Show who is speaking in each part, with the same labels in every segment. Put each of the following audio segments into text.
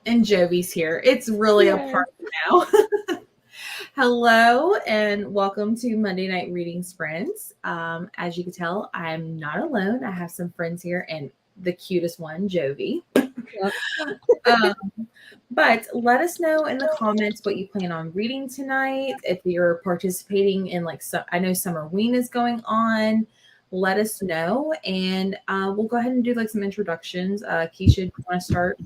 Speaker 1: And Jovi's here. It's really a
Speaker 2: Yes.
Speaker 1: party now. Hello and welcome to Monday Night Reading Sprints. As you can tell, I'm not alone. I have some friends here and the cutest one, Jovi.
Speaker 2: Yep.
Speaker 1: Um, but let us know in the comments what you plan on reading tonight. If you're participating in I know Summer Ween is going on. Let us know, and we'll go ahead and do some introductions. Keisha, do you want to start?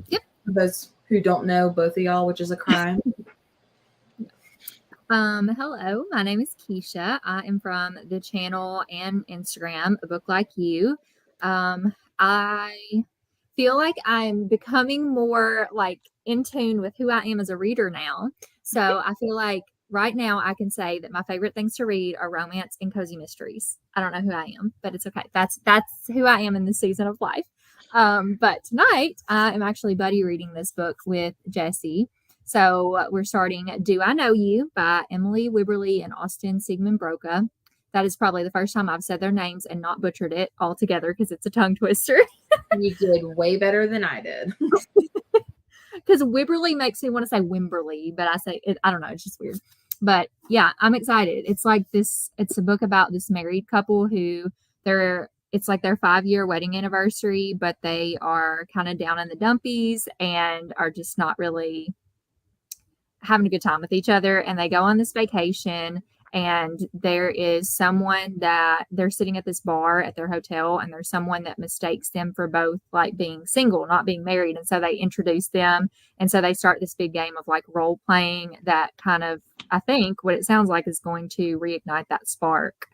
Speaker 2: Yep.
Speaker 1: For those who don't know, both of y'all, which is a crime.
Speaker 2: Hello, my name is Keisha. I am from the channel and Instagram, A Book Like You. I feel like I'm becoming more in tune with who I am as a reader now. So I feel like right now I can say that my favorite things to read are romance and cozy mysteries. I don't know who I am, but it's okay. That's who I am in this season of life. But tonight I am actually buddy reading this book with Jesse. So we're starting Do I Know You by Emily Wibberley and Austin Sigmund Broca. That is probably the first time I've said their names and not butchered it altogether because it's a tongue twister.
Speaker 1: You did way better than I did.
Speaker 2: Because Wibberley makes me want to say Wimberley, but I say it, I don't know, it's just weird. But yeah, I'm excited. It's a book about this married couple who it's like their 5-year wedding anniversary, but they are kind of down in the dumpies and are just not really having a good time with each other. And they go on this vacation, and there is someone that they're sitting at this bar at their hotel, and there's someone that mistakes them for both being single, not being married. And so they introduce them. And so they start this big game of role playing that kind of, I think what it sounds like is going to reignite that spark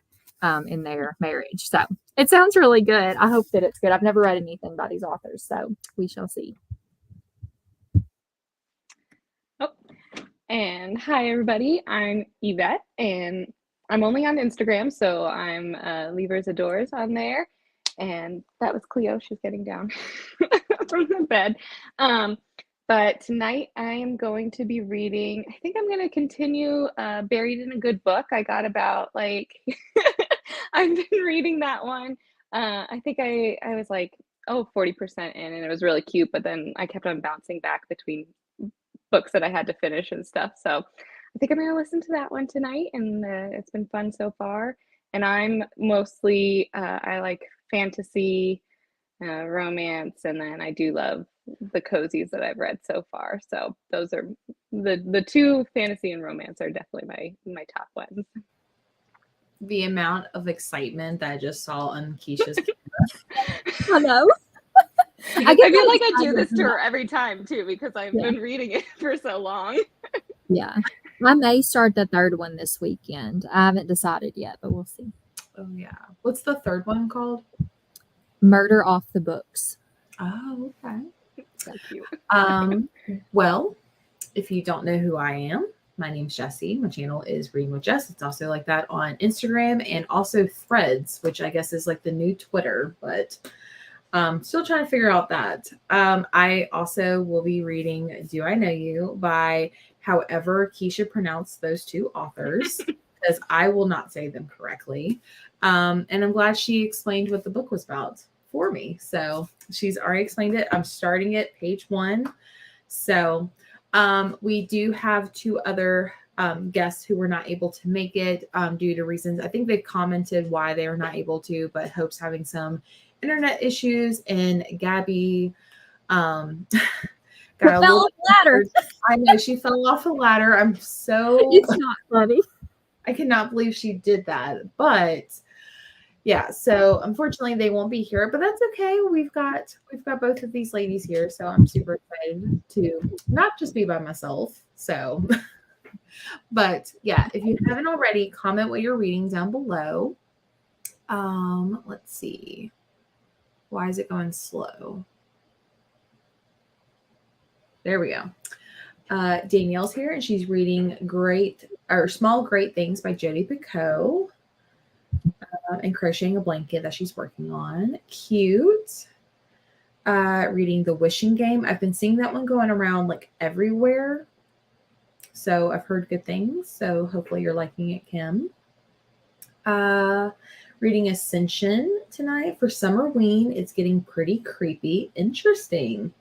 Speaker 2: in their marriage. So it sounds really good. I hope that it's good. I've never read anything by these authors, so we shall see.
Speaker 3: And hi, everybody. I'm Yvette, and I'm only on Instagram, so I'm Levers Adores on there. And that was Cleo. She's getting down from the bed. But tonight I am going to be reading, I think I'm going to continue Buried in a Good Book. I got about I've been reading that one. I think I was 40% in, and it was really cute, but then I kept on bouncing back between books that I had to finish and stuff. So I think I'm going to listen to that one tonight, and it's been fun so far. And I'm mostly, I like fantasy, romance, and then I do love the cozies that I've read so far. So those are the two, fantasy and romance, are definitely my top ones.
Speaker 1: The amount of excitement that I just saw on Keisha's
Speaker 2: Hello.
Speaker 3: I feel like I do this to her every time too, because I've been reading it for so long.
Speaker 2: Yeah. I may start the third one this weekend. I haven't decided yet, but we'll see.
Speaker 1: Oh yeah. What's the third one called?
Speaker 2: Murder Off the Books.
Speaker 1: Oh, okay.
Speaker 3: So cute.
Speaker 1: Well, if you don't know who I am, my name's Jessie. My channel is Reading with Jess. It's also like that on Instagram and also Threads, which I guess is like the new Twitter, but still trying to figure out that. I also will be reading Do I Know You by however Keisha pronounced those two authors, because I will not say them correctly. And I'm glad she explained what the book was about for me. So she's already explained it. I'm starting at page 1. So we do have 2 other guests who were not able to make it due to reasons. I think they've commented why they were not able to, but Hope's having some internet issues, and Gabby got a
Speaker 2: fell
Speaker 1: little
Speaker 2: off the ladder.
Speaker 1: I know she fell off a ladder. I'm so
Speaker 2: It's not funny.
Speaker 1: I cannot believe she did that. But yeah, so unfortunately they won't be here, but that's okay. We've got both of these ladies here, so I'm super excited to not just be by myself. So but yeah, if you haven't already, comment what you're reading down below. Let's see. Why is it going slow? There we go. Danielle's here, and she's reading Small Great Things by Jodi Picoult, and crocheting a blanket that she's working on. Cute. Reading The Wishing Game. I've been seeing that one going around everywhere, so I've heard good things. So hopefully you're liking it, Kim. Reading Ascension tonight for Summer Ween. It's getting pretty creepy. Interesting.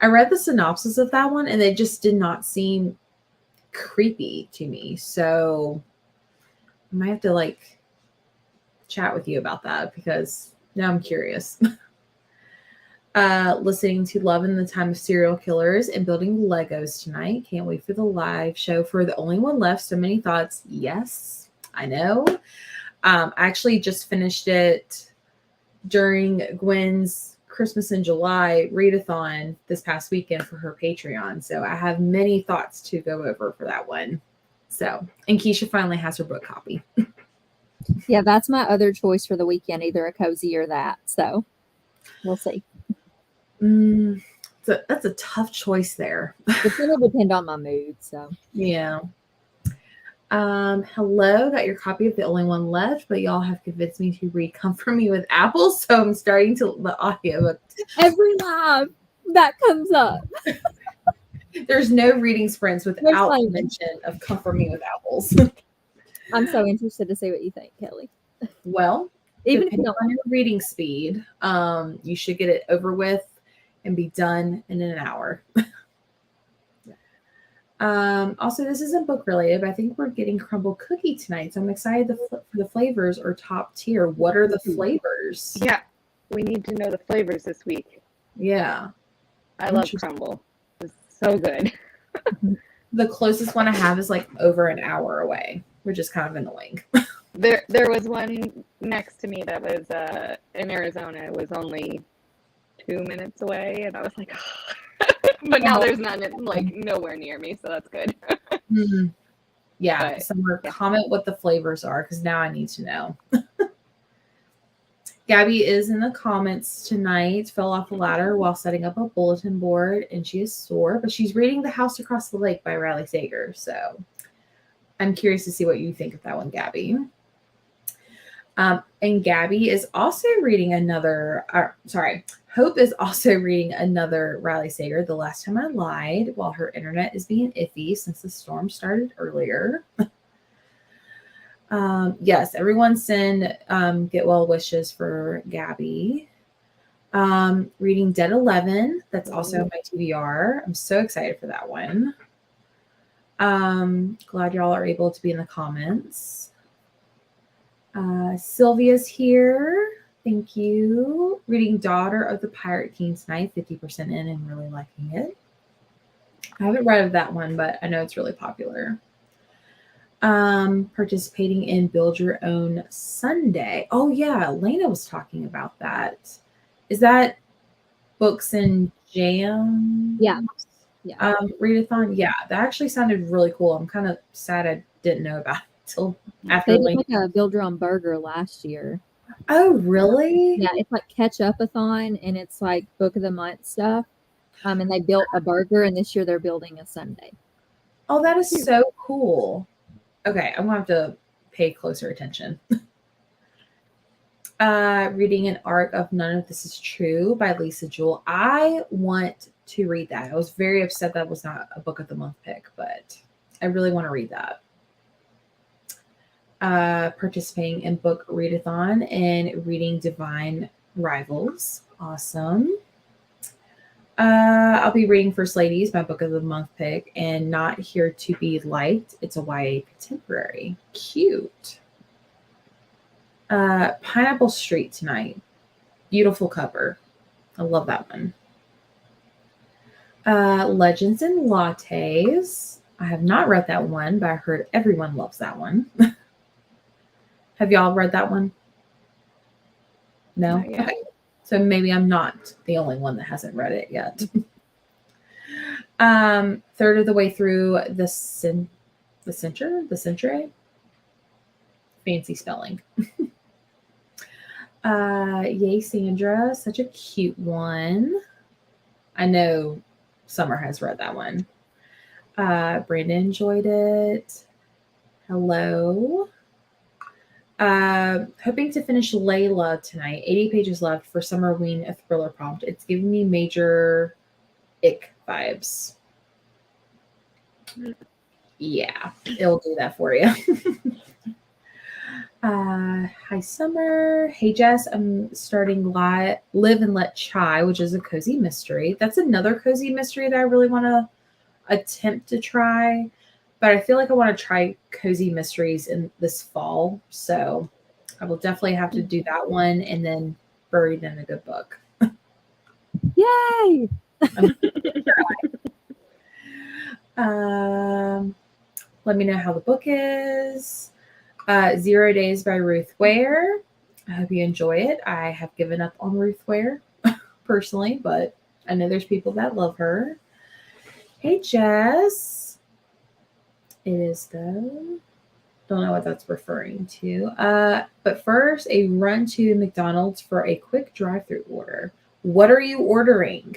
Speaker 1: I read the synopsis of that one and it just did not seem creepy to me. So I might have to like chat with you about that because now I'm curious. Listening to Love in the Time of Serial Killers and building Legos tonight. Can't wait for the live show for The Only One Left. So many thoughts. Yes, I know. I actually just finished it during Gwen's Christmas in July readathon this past weekend for her Patreon. So I have many thoughts to go over for that one. So, and Keisha finally has her book copy.
Speaker 2: Yeah, that's my other choice for the weekend, either a cozy or that. So we'll see.
Speaker 1: That's a tough choice there.
Speaker 2: It's going to depend on my mood. So
Speaker 1: Yeah. Hello, got your copy of The Only One Left, but y'all have convinced me to read Comfort Me with Apples, so I'm starting to the audiobook.
Speaker 2: every live that comes up.
Speaker 1: There's no reading sprints without
Speaker 2: like-
Speaker 1: mention of Comfort Me with Apples.
Speaker 2: I'm so interested to see what you think, Kelly.
Speaker 1: Well,
Speaker 2: Even if you
Speaker 1: depending
Speaker 2: don't.
Speaker 1: on your reading speed, you should get it over with and be done in an hour. Also, this isn't book related, but I think we're getting crumble cookie tonight, so I'm excited. The flavors are top tier. What are the flavors?
Speaker 3: Yeah, we need to know the flavors this week.
Speaker 1: Yeah.
Speaker 3: I love
Speaker 1: Interesting.
Speaker 3: crumble. It's so good.
Speaker 1: The closest one I have is like over an hour away, which is kind of annoying.
Speaker 3: There was one next to me that was in Arizona. It was only 2 minutes away, and I was like, but now there's none like nowhere near me, so that's good.
Speaker 1: Yeah.
Speaker 3: But,
Speaker 1: Somewhere
Speaker 3: yeah.
Speaker 1: comment what the flavors are because now I need to know. Gabby is in the comments tonight, fell off a ladder while setting up a bulletin board, and she is sore, but she's reading The House Across the Lake by Riley Sager. So I'm curious to see what you think of that one, Gabby. And Gabby is also reading Hope is also reading another Riley Sager, The Last Time I Lied, while her internet is being iffy since the storm started earlier. Yes, everyone send get well wishes for Gabby. Reading Dead 11. That's also my TBR. I'm so excited for that one. Glad y'all are able to be in the comments. Sylvia's here. Thank you. Reading Daughter of the Pirate King tonight, 50% in and really liking it. I haven't read that one, but I know it's really popular. Participating in Build Your Own Sunday. Oh yeah, Lena was talking about that. Is that Books and Jam?
Speaker 2: Yeah.
Speaker 1: Readathon? Yeah, that actually sounded really cool. I'm kind of sad I didn't know about it until after
Speaker 2: They did
Speaker 1: Lena.
Speaker 2: like a Build Your Own Burger last year.
Speaker 1: Oh, really?
Speaker 2: Yeah, it's like Catch Up-a-thon, and it's like Book of the Month stuff. And they built a burger, and this year they're building a sundae.
Speaker 1: Oh, that is so cool. Okay, I'm gonna have to pay closer attention. Reading An Arc of None of This Is True by Lisa Jewell. I want to read that. I was very upset that was not a Book of the Month pick, but I really want to read that. Participating in Book Readathon and reading Divine Rivals. Awesome. I'll be reading First Ladies, my Book of the Month pick, and Not Here to Be Liked. It's a YA contemporary. Cute. Pineapple Street tonight. Beautiful cover. I love that one. Legends and Lattes. I have not read that one, but I heard everyone loves that one. Have y'all read that one? No?
Speaker 3: Not yet.
Speaker 1: Okay. So maybe I'm not the only one that hasn't read it yet. Third of the way through the Century. Fancy spelling. Yay, Sandra. Such a cute one. I know Summer has read that one. Brandon enjoyed it. Hello. Hoping to finish Layla tonight. 80 pages left for Summer Ween, a thriller prompt. It's giving me major ick vibes. Yeah, it'll do that for you. Hi, Summer. Hey, Jess. I'm starting Live and Let Chai, which is a cozy mystery. That's another cozy mystery that I really want to attempt to try. But I feel like I want to try cozy mysteries in this fall. So I will definitely have to do that one and then Buried in a Good Book.
Speaker 2: Yay!
Speaker 1: Let me know how the book is. 0 Days by Ruth Ware. I hope you enjoy it. I have given up on Ruth Ware personally, but I know there's people that love her. Hey, Jess. It is though. Don't know what that's referring to. But first, a run to McDonald's for a quick drive-through order. What are you ordering?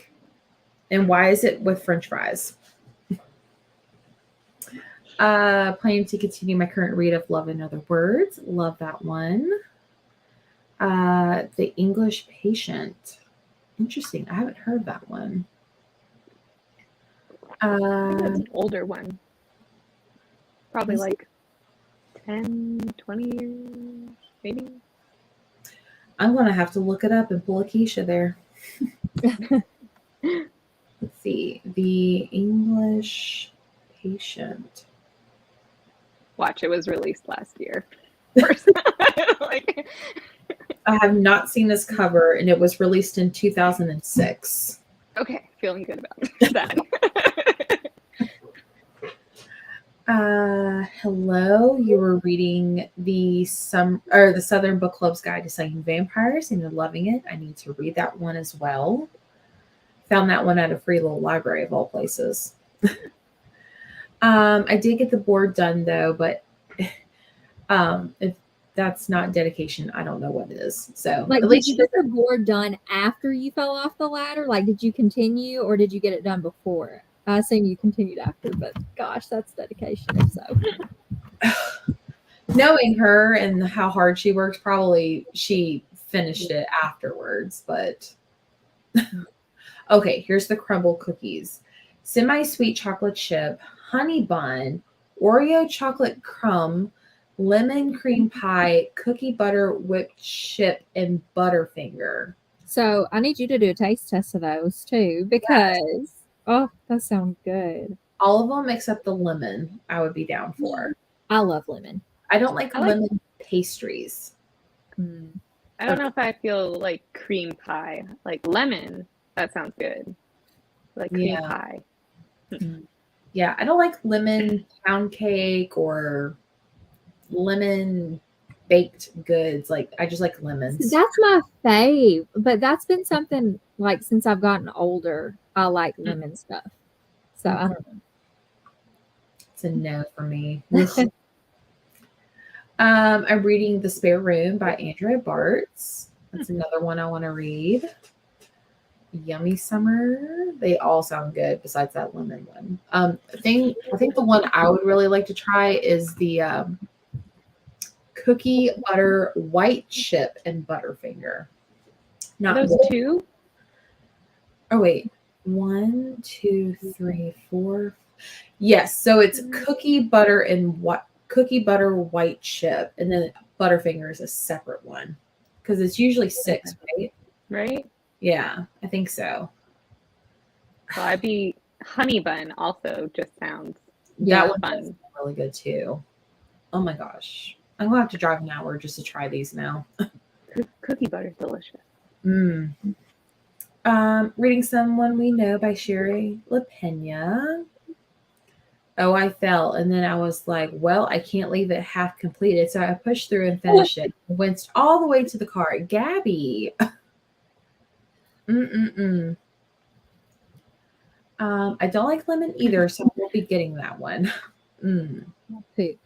Speaker 1: And why is it with French fries? Planning to continue my current read of Love in Other Words. Love that one. The English Patient. Interesting. I haven't heard that one.
Speaker 3: I think that's an older one. Probably like 10, 20 years, maybe.
Speaker 1: I'm going to have to look it up and pull a Keisha there. Let's see. The English Patient.
Speaker 3: Watch, it was released last year. Like,
Speaker 1: I have not seen this cover, and it was released in 2006.
Speaker 3: okay, feeling good about that.
Speaker 1: Hello. You were reading the Southern Book Club's Guide to Slaying Vampires, and you're loving it. I need to read that one as well. Found that one at a free little library of all places. I did get the board done though, but if that's not dedication, I don't know what it is. So
Speaker 2: Like,
Speaker 1: at
Speaker 2: did
Speaker 1: least
Speaker 2: you get the board done after you fell off the ladder? Like, did you continue or did you get it done before? I assume you continued after, but gosh, that's dedication if so.
Speaker 1: knowing her and how hard she works, probably she finished it afterwards. But okay, here's the crumble cookies: semi-sweet chocolate chip, honey bun, Oreo chocolate crumb, lemon cream pie, cookie butter whipped chip, and Butterfinger.
Speaker 2: So I need you to do a taste test of those too, because oh, that sounds good.
Speaker 1: All of them except the lemon, I would be down for.
Speaker 2: I love lemon.
Speaker 1: I don't like
Speaker 3: I like-
Speaker 1: lemon pastries.
Speaker 2: Mm.
Speaker 3: I don't know if I feel like cream pie. Like lemon, that sounds good. Like cream
Speaker 1: Yeah.
Speaker 3: pie.
Speaker 1: Yeah, I don't like lemon pound cake or lemon baked goods. Like I just like lemons.
Speaker 2: That's my fave, but that's been something like since I've gotten older. I like lemon stuff. So I don't know.
Speaker 1: It's a no for me. I'm reading The Spare Room by Andrea Bartz. That's another one I want to read. Yummy Summer. They all sound good besides that lemon one. I think the one I would really like to try is the cookie butter white chip and Butterfinger. Not
Speaker 3: Those
Speaker 1: one-
Speaker 3: two?
Speaker 1: Oh wait. 1, 2, 3, 4. Yes, so it's cookie butter and what cookie butter white chip, and then Butterfinger is a separate one because it's usually 6, right?
Speaker 3: Right?
Speaker 1: Yeah, I think so.
Speaker 3: So I'd be honey bun also just sounds
Speaker 1: Yeah,
Speaker 3: that
Speaker 1: that one
Speaker 3: fun.
Speaker 1: is really good too. Oh my gosh. I'm gonna have to drive an hour just to try these now.
Speaker 3: Cookie butter's delicious.
Speaker 1: Reading Someone We Know by Sherry LaPena. Oh, I fell. And then I was like, well, I can't leave it half completed. So I pushed through and finished it. Went all the way to the car. Gabby. I don't like lemon either, so I won't be getting that one.
Speaker 2: Poop.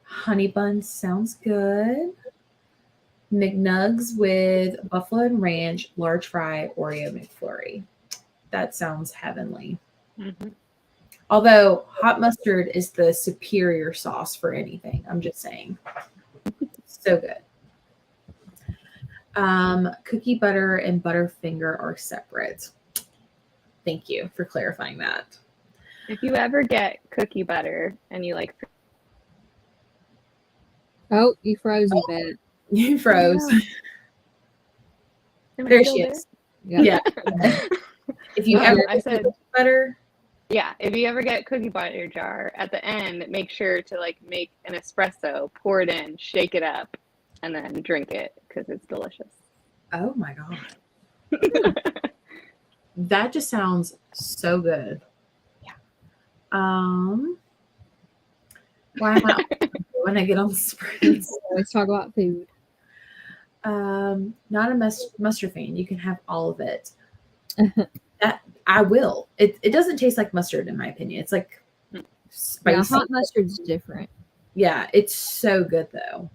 Speaker 1: Honey bun sounds good. McNugs with buffalo and ranch, large fry, Oreo McFlurry. That sounds heavenly.
Speaker 3: Mm-hmm.
Speaker 1: Although hot mustard is the superior sauce for anything. I'm just saying. So good. Cookie butter and Butterfinger are separate. Thank you for clarifying that.
Speaker 3: If you ever get cookie butter and you like
Speaker 2: Oh, you froze, Yvette.
Speaker 1: You froze.
Speaker 3: no. Am I
Speaker 1: There
Speaker 3: still
Speaker 1: she
Speaker 3: there?
Speaker 1: is.
Speaker 2: Yeah.
Speaker 1: Yeah. If you
Speaker 3: Oh,
Speaker 1: ever
Speaker 3: I
Speaker 1: make
Speaker 3: said,
Speaker 1: it better,
Speaker 3: yeah, if you ever get cookie butter jar at the end, make sure to like make an espresso, pour it in, shake it up, and then drink it because it's delicious.
Speaker 1: oh my god, that just sounds so good.
Speaker 3: Yeah.
Speaker 1: Why am I when I get on the sprints?
Speaker 2: Always talk about food.
Speaker 1: Not a mustard fan. You can have all of it. That I will. It doesn't taste like mustard in my opinion. It's like
Speaker 2: Yeah,
Speaker 1: spicy.
Speaker 2: hot mustard's different.
Speaker 1: Yeah, it's so good though.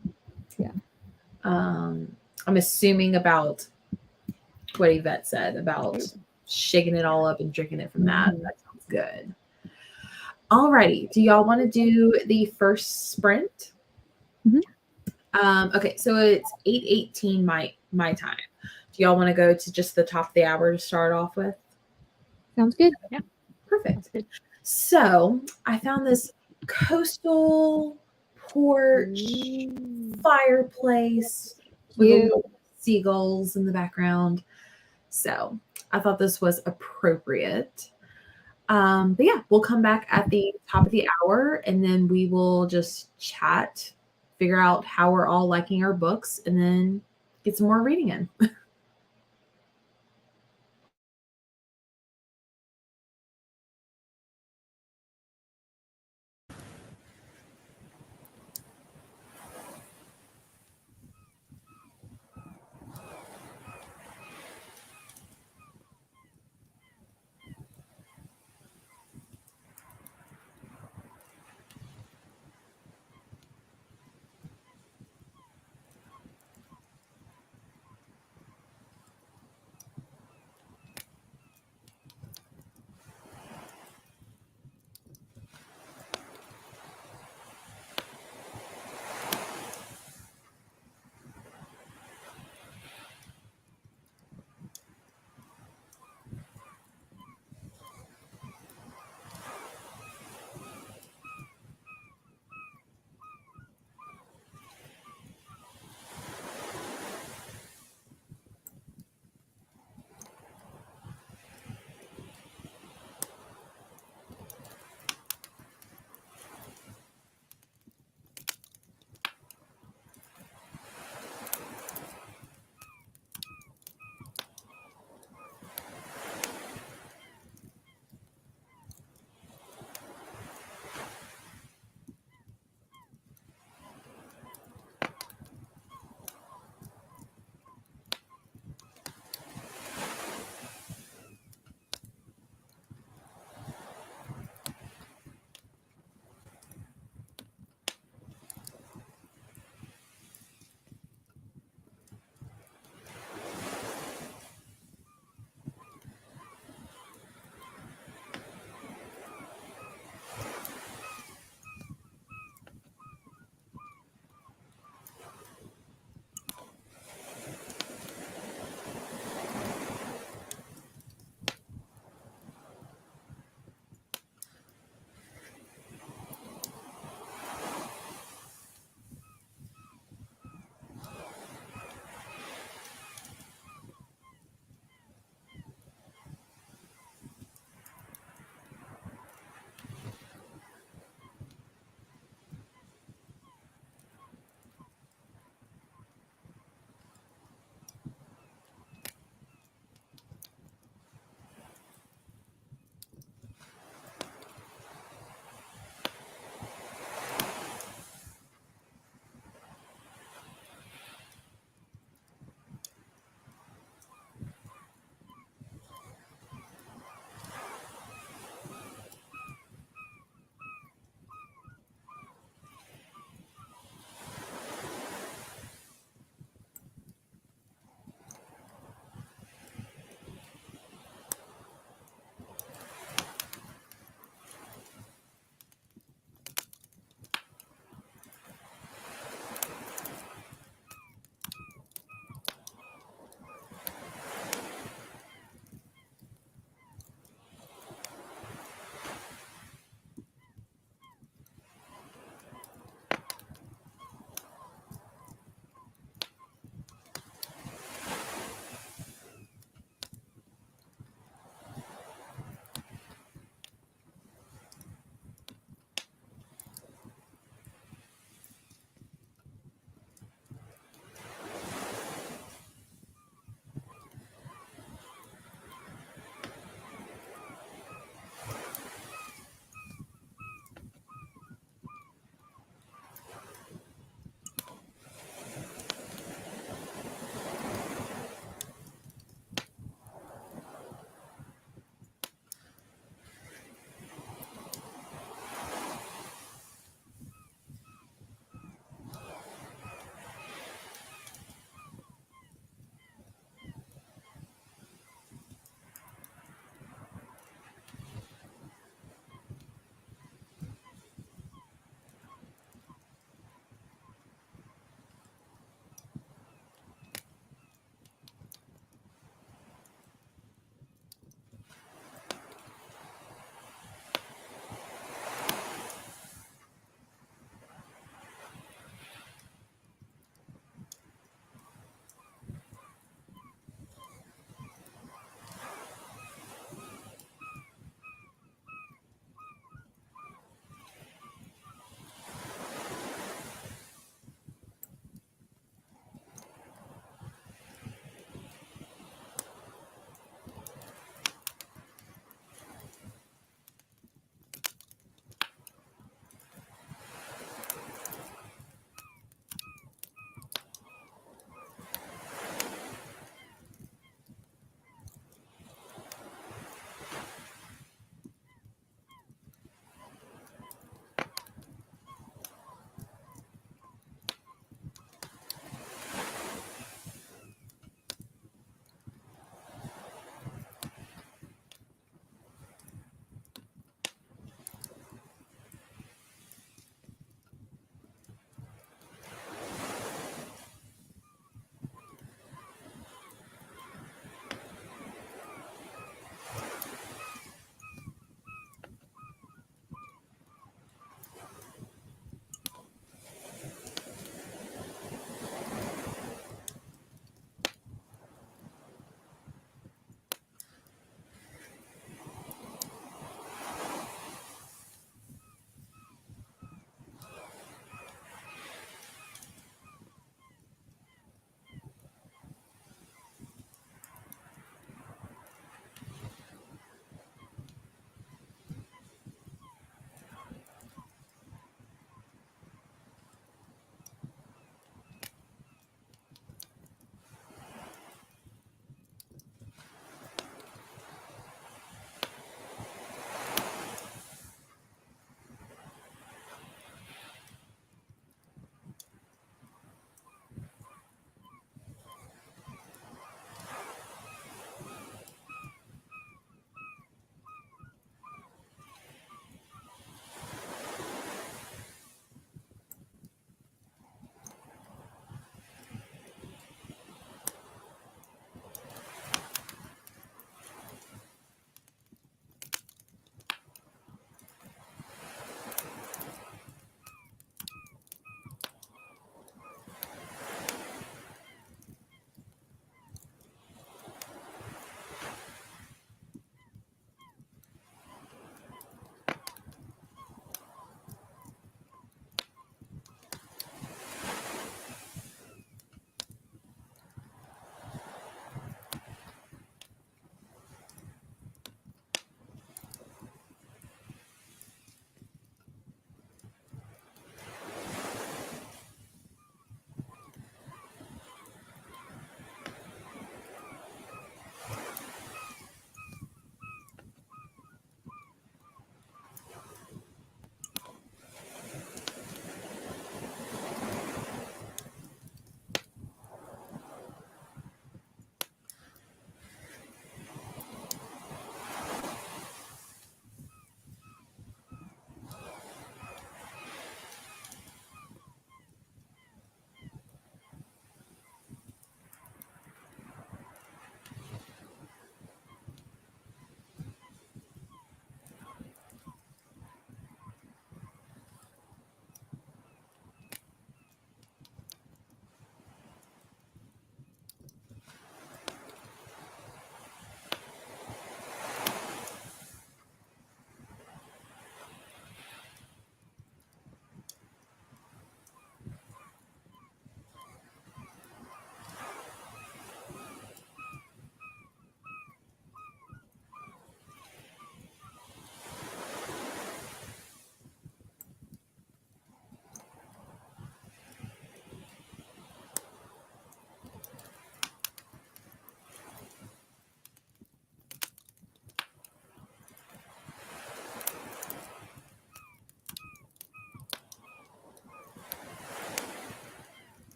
Speaker 2: Yeah.
Speaker 1: I'm assuming about what Yvette said about shaking it all up and drinking it from that.
Speaker 2: Mhm.
Speaker 1: That sounds good. Alrighty. Do y'all want to do the first sprint?
Speaker 2: Mhm.
Speaker 1: Okay, so it's 8:18 my time. Do y'all want to go to just the top of the hour to start off with?
Speaker 2: Sounds good.
Speaker 1: Perfect. So I found this coastal porch fireplace with
Speaker 2: Cute.
Speaker 1: little seagulls in the background. So I thought this was appropriate. But yeah, we'll come back at the top of the hour and then we will just chat, figure out how we're all liking our books, and then get some more reading in.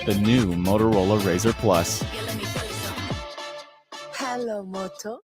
Speaker 4: The new Motorola Razr Plus.
Speaker 5: Hello, Moto.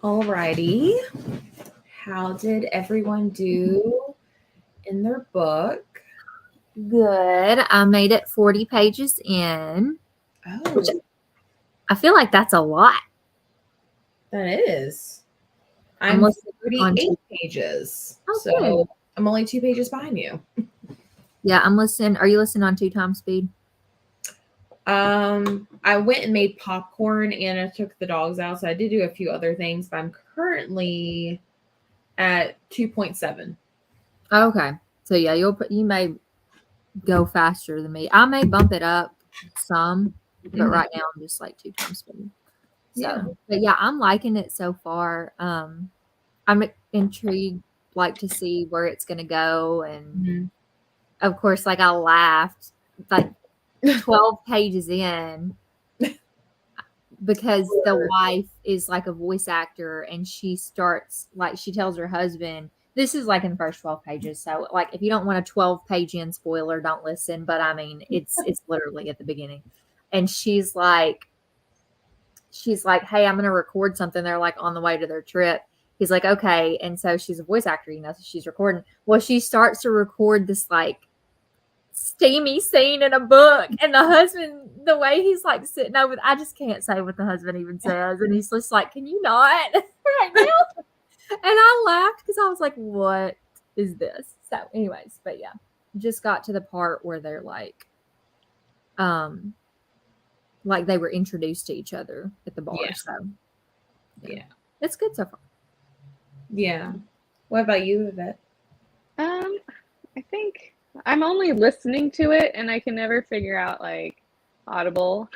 Speaker 1: Alrighty. How did everyone do in their book?
Speaker 2: Good. I made it 40 pages in.
Speaker 1: Oh,
Speaker 2: I feel like that's a lot.
Speaker 1: that is.
Speaker 2: I'm
Speaker 1: I'm
Speaker 2: listening
Speaker 1: 38 pages.
Speaker 2: Oh,
Speaker 1: so
Speaker 2: good.
Speaker 1: I'm only 2 pages behind you.
Speaker 2: Yeah, I'm listening. Are you listening on 2 times speed?
Speaker 1: I went and made popcorn and I took the dogs out. So I did do a few other things, but I'm currently at 2.7.
Speaker 2: Okay. So yeah, you may go faster than me. I may bump it up some, but
Speaker 1: Mhm.
Speaker 2: right now I'm just like 2 times speed. So,
Speaker 1: Yeah.
Speaker 2: but yeah, I'm liking it so far. I'm intrigued, like to see where it's gonna go, and
Speaker 1: Mhm.
Speaker 2: of course, like I laughed like 12 pages in because the wife is like a voice actor, and she starts like she tells her husband. This is like in the first 12 pages. So like if you don't want a 12-page in spoiler, don't listen. But I mean, it's literally at the beginning. And she's like, hey, I'm going to record something. They're like on the way to their trip. He's like, okay. And so she's a voice actor, so she's recording. Well, she starts to record this like steamy scene in a book. And the husband, the way he's like sitting over, I just can't say what the husband even says. And he's just like, can you not right now? And I laughed because I was like, what is this? So anyways, but yeah, just got to the part where they're like they were introduced to each other at the bar.
Speaker 1: Yeah.
Speaker 2: So
Speaker 1: Yeah.
Speaker 2: It's good so far.
Speaker 1: Yeah. What about you, Yvette?
Speaker 3: I think I'm only listening to it, and I can never figure out like Audible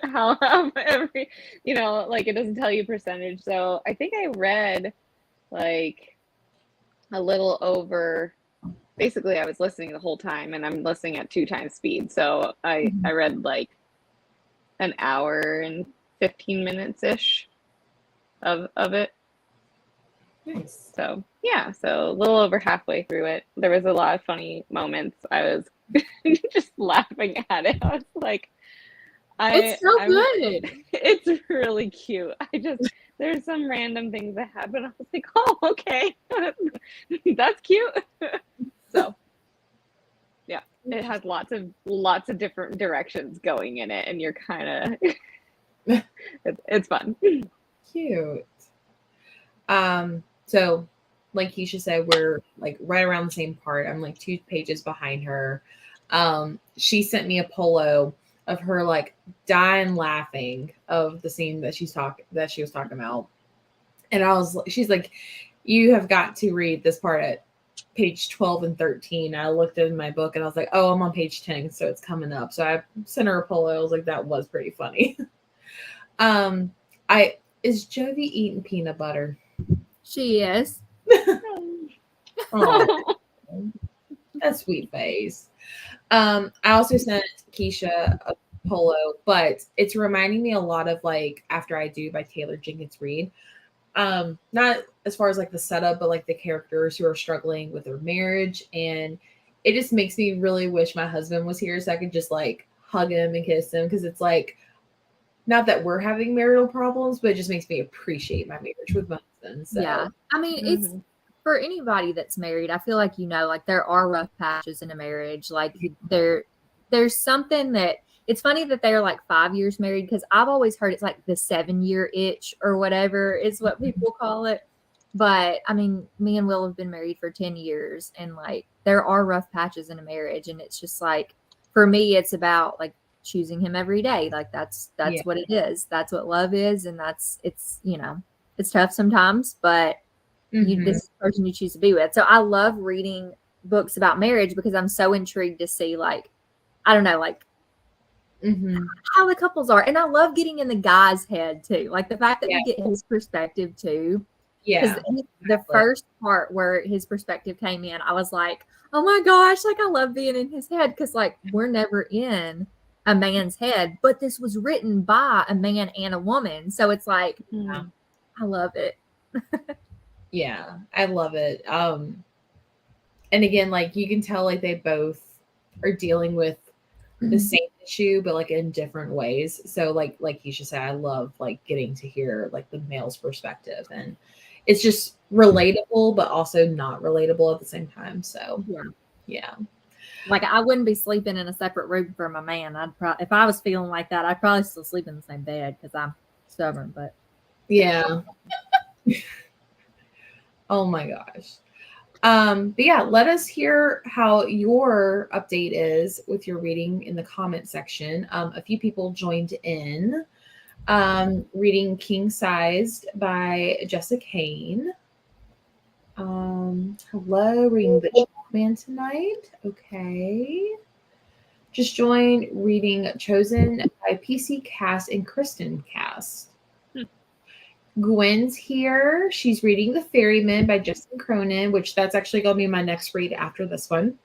Speaker 3: how every like it doesn't tell you percentage. So I think I read like a little over. Basically, I was listening the whole time, and I'm listening at 2 times speed. So I read like an hour and 15 minutes ish of it.
Speaker 1: Nice.
Speaker 3: So yeah, so a little over halfway through it. There was a lot of funny moments. I was just laughing at it. I was like,
Speaker 2: It's so good.
Speaker 3: It's really cute. There's some random things that happen. I was like, oh, okay, that's cute. So yeah, it has lots of different directions going in it, and you're kind of it's fun.
Speaker 1: Cute. So like Keisha said, we're like right around the same part. I'm like 2 pages behind her. She sent me a polo of her like dying laughing of the scene that she was talking about. And she's like, you have got to read this part at page 12 and 13. I looked in my book and I was like, oh, I'm on page 10, so it's coming up. So I sent her a polo. I was like, that was pretty funny. Is Jovi eating peanut butter?
Speaker 2: She is.
Speaker 1: Oh, that sweet face. I also sent Keisha a polo, but it's reminding me a lot of like After I Do by Taylor Jenkins Reid. Not as far as like the setup, but like the characters who are struggling with their marriage. And it just makes me really wish my husband was here so I could just like hug him and kiss him, because it's like, not that we're having marital problems, but it just makes me appreciate my marriage with my husband. So.
Speaker 2: Yeah. I mean, it's for anybody that's married, I feel like, like there are rough patches in a marriage. Like there's something that it's funny that they're like 5 years married, because I've always heard it's like the 7-year itch or whatever is what people call it. But I mean, me and Will have been married for 10 years, and like there are rough patches in a marriage. And it's just like, for me, it's about like choosing him every day. Like that's what it is. That's what love is. And it's tough sometimes, but this is the person you choose to be with. So I love reading books about marriage because I'm so intrigued to see, like, I don't know, like how the couples are. And I love getting in the guy's head too. Like the fact that we get his perspective too.
Speaker 1: Yeah.
Speaker 2: Because the first part where his perspective came in, I was like, oh my gosh, like I love being in his head, because like we're never in a man's head, but this was written by a man and a woman. So it's like, I love it.
Speaker 1: Yeah, I love it. And again, like you can tell like they both are dealing with the same issue, but like in different ways. So like Keisha said, I love like getting to hear like the male's perspective, and it's just relatable, but also not relatable at the same time. So yeah.
Speaker 2: Like I wouldn't be sleeping in a separate room from a man. If I was feeling like that, I'd probably still sleep in the same bed because I'm stubborn. But
Speaker 1: Yeah. Oh my gosh. But yeah, let us hear how your update is with your reading in the comment section. A few people joined in. Reading King Sized by Jessica Kane. Hello, reading The Man tonight. Okay. Just joined reading Chosen by PC Cast and Kristen Cast. Gwen's here. She's reading The Ferryman by Justin Cronin, which that's actually going to be my next read after this one.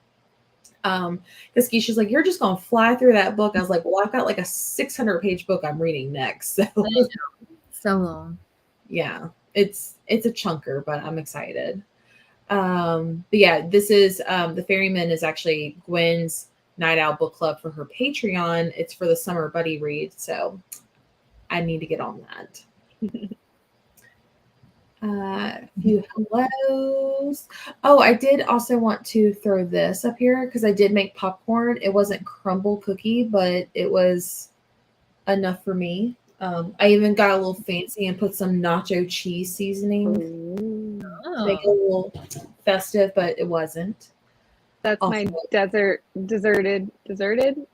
Speaker 1: Because Keisha's like, you're just going to fly through that book. I was like, well, I've got like a 600-page book I'm reading next.
Speaker 2: so long.
Speaker 1: Yeah, it's a chunker, but I'm excited. But yeah, this is The Ferryman is actually Gwen's Night Owl book club for her Patreon. It's for the summer buddy read, so I need to get on that. A few hellos. Oh, I did also want to throw this up here because I did make popcorn. It wasn't crumble cookie, but it was enough for me. I even got a little fancy and put some nacho cheese seasoning to make it a little festive, but it wasn't.
Speaker 3: That's my deserted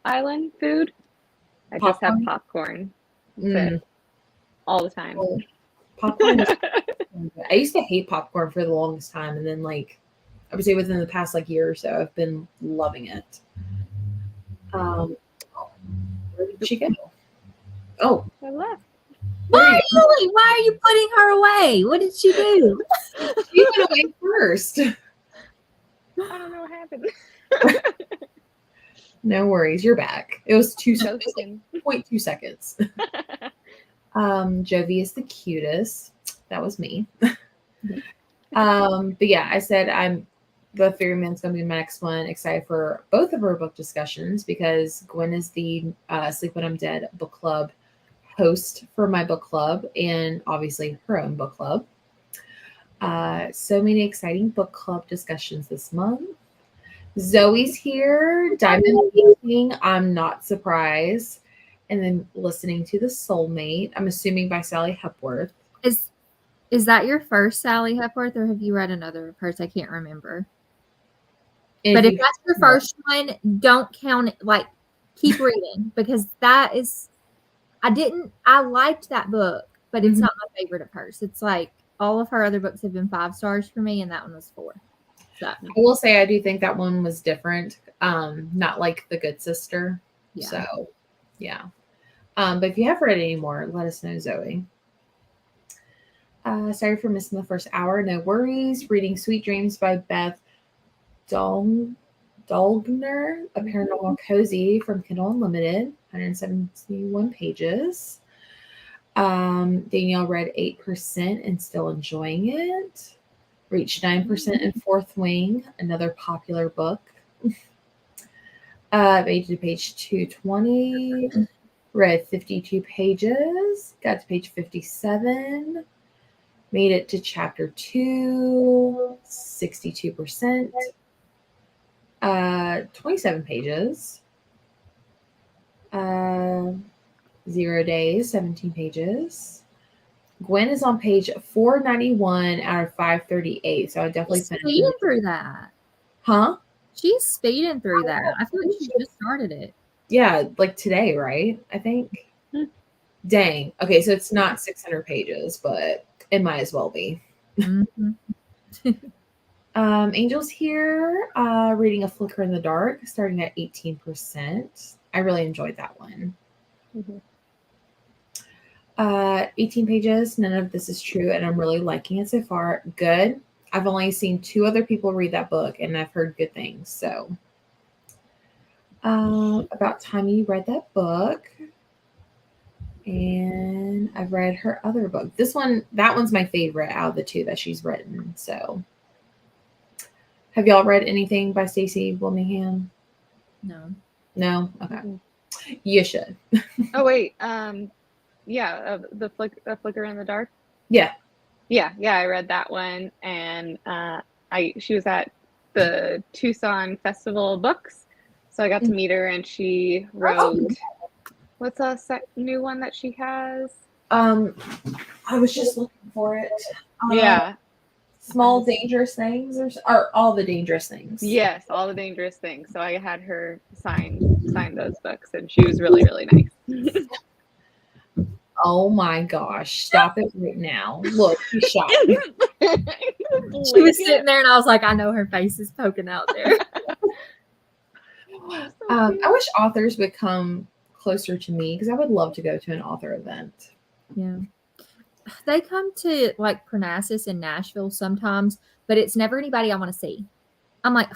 Speaker 3: island food. I just have popcorn. That's it. All the time.
Speaker 1: Well, popcorn is I used to hate popcorn for the longest time, and then like I would say within the past like year or so, I've been loving it. Where did she go? Oh,
Speaker 3: I left.
Speaker 2: Why are you putting her away? What did she do?
Speaker 1: She went away first.
Speaker 3: I don't know what happened.
Speaker 1: No worries, you're back. It was 2
Speaker 3: That was
Speaker 1: seconds. 0.2 seconds. Jovi is the cutest. That was me. But yeah, I said the Ferryman's gonna be my next one. Excited for both of her book discussions because Gwen is the Sleep When I'm Dead book club host for my book club and obviously her own book club. So many exciting book club discussions this month. Zoe's here, diamond painting. I'm not surprised. And then listening to The Soulmate, I'm assuming by Sally Hepworth.
Speaker 2: Is that your first Sally Hepworth, or have you read another of hers? I can't remember. But if that's your first one, don't count it. Like, keep reading because that is. I liked that book, but it's not my favorite of hers. It's like all of her other books have been 5 stars for me, and that one was 4. So
Speaker 1: I will say I do think that one was different. Not like The Good Sister.
Speaker 2: Yeah.
Speaker 1: So yeah. But if you have read any more, let us know, Zoe. Sorry for missing the first hour. No worries. Reading Sweet Dreams by Beth Dolgner, a paranormal cozy from Kindle Unlimited, 171 pages. Danielle read 8% and still enjoying it. Reached 9% in Fourth Wing, another popular book. Made it to page 220. Read 52 pages. Got to page 57. Made it to chapter 2. 62%. 27 pages. 0 days, 17 pages. Gwen is on page 491 out of 538. So I definitely
Speaker 2: she's speeding through that.
Speaker 1: Huh?
Speaker 2: She's speeding through that. I feel like she just started it.
Speaker 1: Yeah, like today, right? I think. Dang. Okay, so it's not 600 pages, but it might as well be.
Speaker 2: Mm-hmm.
Speaker 1: Angel's here, reading A Flicker in the Dark, starting at 18%. I really enjoyed that one. 18 pages. None of this is true, and I'm really liking it so far. Good. I've only seen 2 other people read that book, and I've heard good things. So, about time you read that book. And I've read her other book. That one's my favorite out of the 2 that she's written. So, have y'all read anything by Stacey Wilmingham?
Speaker 2: No.
Speaker 1: No? Okay. You should.
Speaker 3: Oh wait, yeah, the Flicker in the Dark.
Speaker 1: Yeah.
Speaker 3: Yeah, I read that one, and she was at the Tucson Festival of Books, so I got to meet her, and she wrote. What's a new one that she has?
Speaker 1: I was just looking for it.
Speaker 3: Yeah.
Speaker 1: Small Dangerous Things or All the Dangerous Things.
Speaker 3: Yes, All the Dangerous Things. So I had her sign those books, and she was really, really nice.
Speaker 1: Oh my gosh. Stop it right now. Look, she's shocked.
Speaker 2: She was sitting there and I was like, I know her face is poking out there.
Speaker 1: I wish authors would come closer to me because I would love to go to an author event.
Speaker 2: Yeah. They come to like Parnassus in Nashville sometimes, but it's never anybody I want to see. I'm like,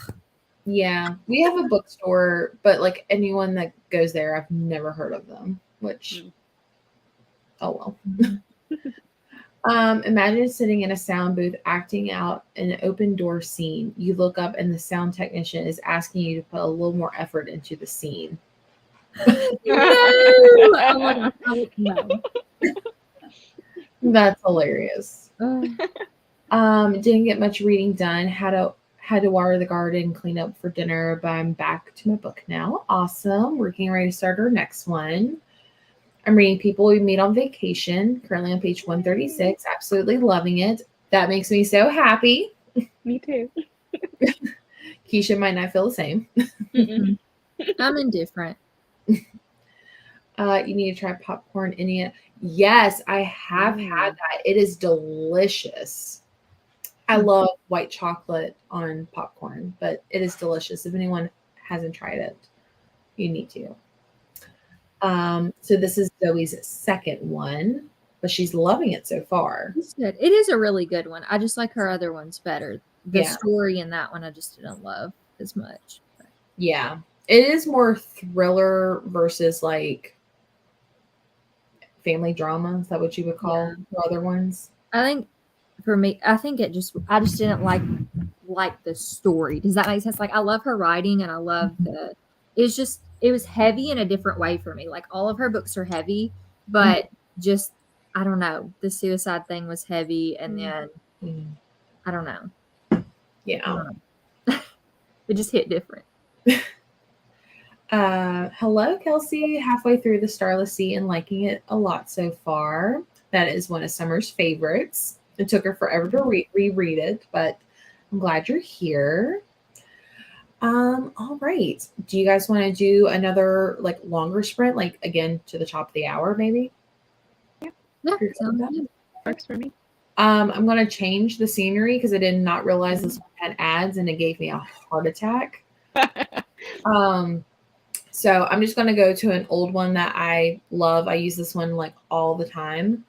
Speaker 1: yeah, we have a bookstore, but like anyone that goes there, I've never heard of them, which, oh well. Imagine sitting in a sound booth acting out an open door scene. You look up and the sound technician is asking you to put a little more effort into the scene.
Speaker 2: no. Oh my gosh, no.
Speaker 1: That's hilarious. Didn't get much reading done. Had to water the garden, clean up for dinner, but I'm back to my book now. Awesome. We're getting ready to start our next one. I'm reading People We Meet on Vacation, currently on page 136. Absolutely loving it. That makes me so happy.
Speaker 3: Me too.
Speaker 1: Keisha might not feel the same.
Speaker 2: I'm indifferent.
Speaker 1: You need to try popcorn Indiana. Yes, I have had that. It is delicious. I love white chocolate on popcorn, but it is delicious. If anyone hasn't tried it, you need to. So this is Zoe's second one, but she's loving it so far.
Speaker 2: It's good. It is a really good one. I just like her other ones better. The
Speaker 1: Yeah.
Speaker 2: story in that one I just didn't love as much.
Speaker 1: Yeah. It is more thriller versus like family drama. Is that what you would call the other ones?
Speaker 2: I think for me, I just didn't like the story. Does that make sense? Like I love her writing and I love it was heavy in a different way for me. Like all of her books are heavy, but just I don't know. The suicide thing was heavy and then I don't know.
Speaker 1: Yeah.
Speaker 2: It just hit different.
Speaker 1: Hello, Kelsey. Halfway through The Starless Sea and liking it a lot so far. That is one of Summer's favorites. It took her forever to reread it, but I'm glad you're here. All right. Do you guys want to do another like longer sprint, like again to the top of the hour, maybe?
Speaker 2: Yeah, sounds good.
Speaker 3: Works for me.
Speaker 1: I'm gonna change the scenery because I did not realize this one had ads and it gave me a heart attack. So I'm just gonna go to an old one that I love. I use this one like all the time.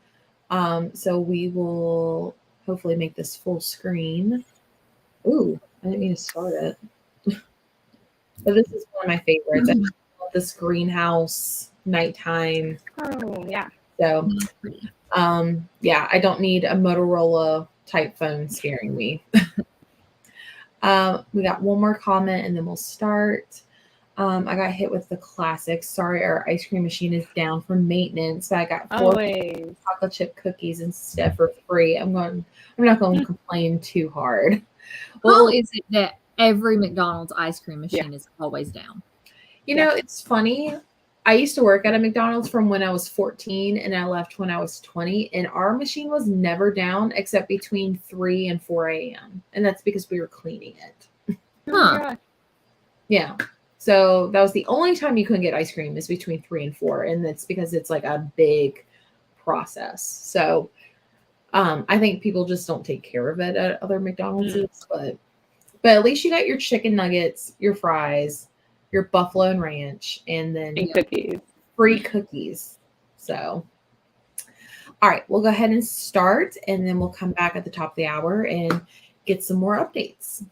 Speaker 1: So we will hopefully make this full screen. Ooh, I didn't mean to start it. But this is one of my favorites. I love this greenhouse nighttime.
Speaker 3: Oh yeah.
Speaker 1: So yeah, I don't need a Motorola type phone scaring me. We got one more comment and then we'll start. I got hit with the classics. Sorry, our ice cream machine is down for maintenance. So I got 4 chocolate chip cookies instead for free. I'm not going to complain too hard.
Speaker 2: Well, is it that every McDonald's ice cream machine is always down?
Speaker 1: You know, it's funny. I used to work at a McDonald's from when I was 14 and I left when I was 20. And our machine was never down except between 3 and 4 a.m. And that's because we were cleaning it.
Speaker 2: Huh.
Speaker 1: Yeah. So that was the only time you couldn't get ice cream is between 3 and 4. And that's because it's like a big process. So I think people just don't take care of it at other McDonald's. But at least you got your chicken nuggets, your fries, your buffalo and ranch, and then
Speaker 3: cookies.
Speaker 1: Free cookies. So, all right, we'll go ahead and start, and then we'll come back at the top of the hour and get some more updates.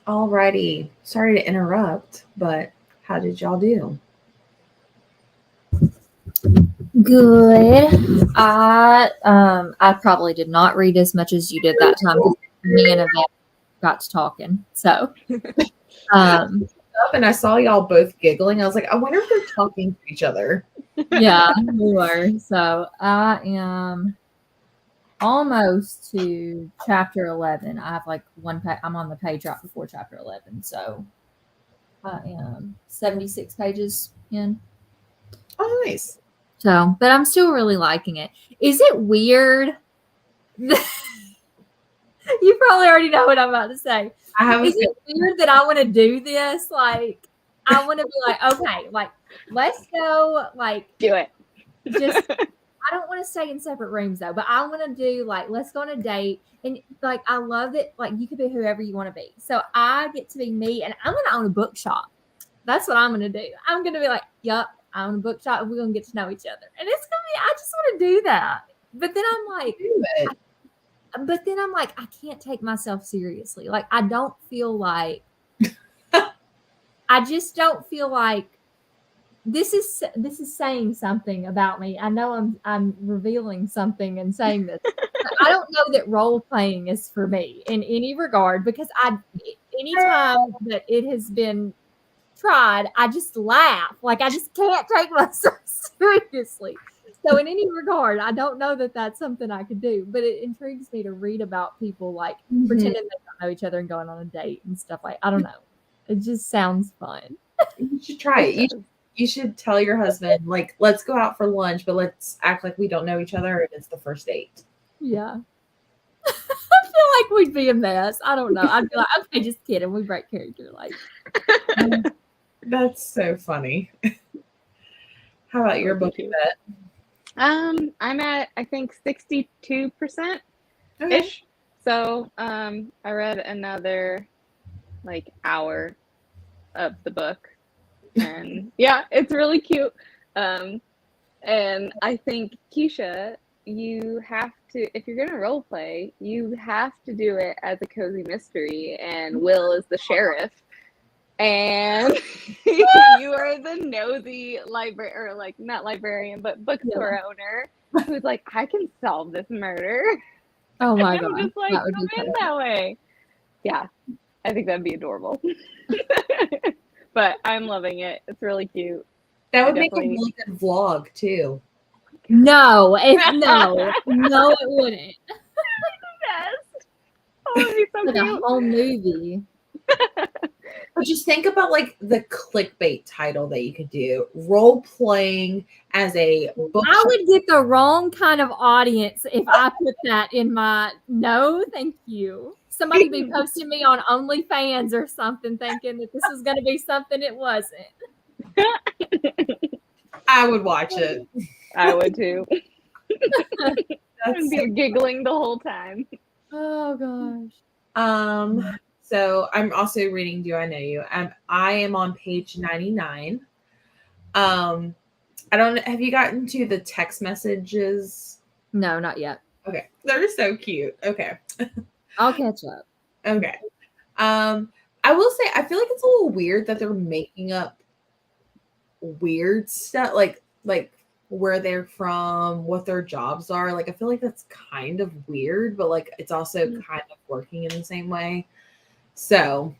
Speaker 1: Alrighty. Sorry to interrupt, but how did y'all do?
Speaker 2: Good. I probably did not read as much as you did that time. Me and Yvette got to talking. So
Speaker 1: Up and I saw y'all both giggling. I was like, I wonder if they're talking to each other.
Speaker 2: yeah, we were. So I am almost to chapter 11. I have like one page. I'm on the page right before chapter 11. So I am 76 pages in.
Speaker 1: Oh, nice.
Speaker 2: So, but I'm still really liking it. Is it weird? You probably already know what I'm about to say.
Speaker 1: I have
Speaker 2: Is it weird that I want to do this? Like, I want to be like, okay, like, let's go, like,
Speaker 3: Do it.
Speaker 2: just, I don't want to stay in separate rooms though, but I want to do, like, let's go on a date. And, like, I love that, like, you could be whoever you want to be. So I get to be me, and I'm going to own a bookshop. That's what I'm going to do. I'm going to be like, yup, I own a bookshop, and we're going to get to know each other. And it's going to be, I just want to do that. But then I'm like,
Speaker 1: do it.
Speaker 2: I can't take myself seriously. Like, I don't feel like, I just don't feel like this is saying something about me. I know I'm revealing something and saying this. But I don't know that role playing is for me in any regard, because anytime that it has been tried, I just laugh. Like, I just can't take myself seriously. So in any regard, I don't know that that's something I could do, but it intrigues me to read about people like pretending they don't know each other and going on a date and stuff. Like, I don't know. It just sounds fun.
Speaker 1: You should try it. You should tell your husband, like, let's go out for lunch, but let's act like we don't know each other and it's the first date.
Speaker 2: Yeah. I feel like we'd be a mess. I don't know. I'd be like, okay, just kidding. We break character. Like,
Speaker 1: That's so funny. How about your book, Yvette?
Speaker 3: I'm at, I think, 62%
Speaker 1: Okay.
Speaker 3: ish. So I read another like hour of the book, and yeah, it's really cute. And I think, Keisha, you have to, if you're gonna role play, you have to do it as a cozy mystery, and Will is the sheriff, and you are the nosy library, or like not librarian, but bookstore owner, who's like, I can solve this murder.
Speaker 2: oh my
Speaker 3: And I'm
Speaker 2: god,
Speaker 3: just like,
Speaker 2: that would
Speaker 3: come
Speaker 2: be
Speaker 3: in
Speaker 2: perfect.
Speaker 3: that way. Yeah, I think that'd be adorable. But I'm loving it. It's really cute.
Speaker 1: That would
Speaker 3: I
Speaker 1: make a
Speaker 3: definitely-
Speaker 1: really good vlog too.
Speaker 2: No, no, it wouldn't.
Speaker 3: Yes. Oh, it'd be so
Speaker 2: Like a
Speaker 3: cute.
Speaker 2: whole movie.
Speaker 1: But just think about like the clickbait title that you could do: role playing as a book.
Speaker 2: I would get the wrong kind of audience if I put that in my. No, thank you. Somebody be posting me on OnlyFans or something, thinking that this was going to be something it wasn't.
Speaker 1: I would watch it.
Speaker 3: I would too.
Speaker 1: That's
Speaker 3: I'd be giggling the whole time.
Speaker 2: Oh gosh.
Speaker 1: So I'm also reading Do I Know You? I am on page 99. I don't, have you gotten to the text messages?
Speaker 2: No, not yet.
Speaker 1: Okay. They're so cute. Okay.
Speaker 2: I'll catch up.
Speaker 1: Okay. I will say I feel like it's a little weird that they're making up weird stuff, like where they're from, what their jobs are. Like, I feel like that's kind of weird, but like it's also kind of working in the same way. So,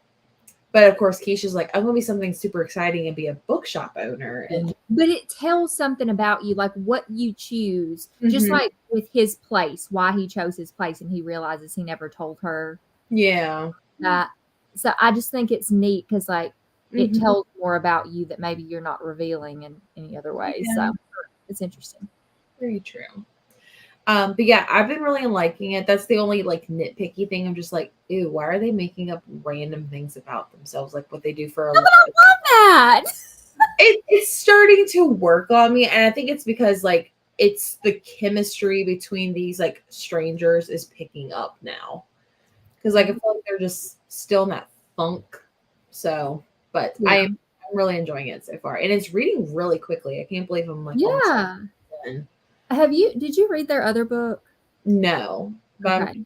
Speaker 1: but of course, Keisha's like, I'm gonna be something super exciting and be a bookshop owner. And
Speaker 2: But it tells something about you, like what you choose. Just
Speaker 1: Mhm.
Speaker 2: like with his place, why he chose his place, and he realizes he never told her
Speaker 1: yeah,
Speaker 2: that. So I just think it's neat because like it
Speaker 1: Mhm.
Speaker 2: tells more about you that maybe you're not revealing in any other way.
Speaker 1: Yeah.
Speaker 2: So it's interesting.
Speaker 1: Very true. But yeah, I've been really liking it. That's the only like nitpicky thing. I'm just like, ew, why are they making up random things about themselves, like what they do for a living?
Speaker 2: That
Speaker 1: It's starting to work on me, and I think it's because like it's the chemistry between these like strangers is picking up now, because like I feel like they're just still in that funk. So, but
Speaker 2: Yeah.
Speaker 1: I'm really enjoying it so far, and it's reading really quickly. I can't believe I'm like almost
Speaker 2: yeah.
Speaker 1: done.
Speaker 2: Did you read their other book?
Speaker 1: No, but I'm
Speaker 2: Okay.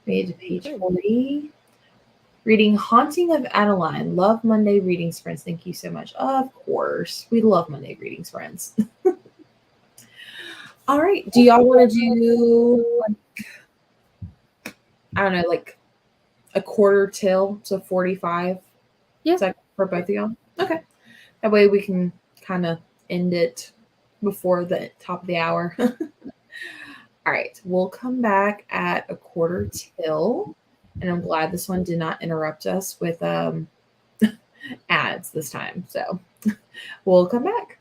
Speaker 1: Made it to page
Speaker 3: Good.
Speaker 1: 40. Reading Haunting of Adeline. Love Monday readings, friends. Thank you so much. Of course. We love Monday readings, friends. All right. Do y'all want to do, like, I don't know, like a quarter till, so 45?
Speaker 2: Yeah.
Speaker 1: Is that for both of y'all? Okay. That way we can kind of end it before the top of the hour. All right. We'll come back at a quarter till. And I'm glad this one did not interrupt us with ads this time. So we'll come back.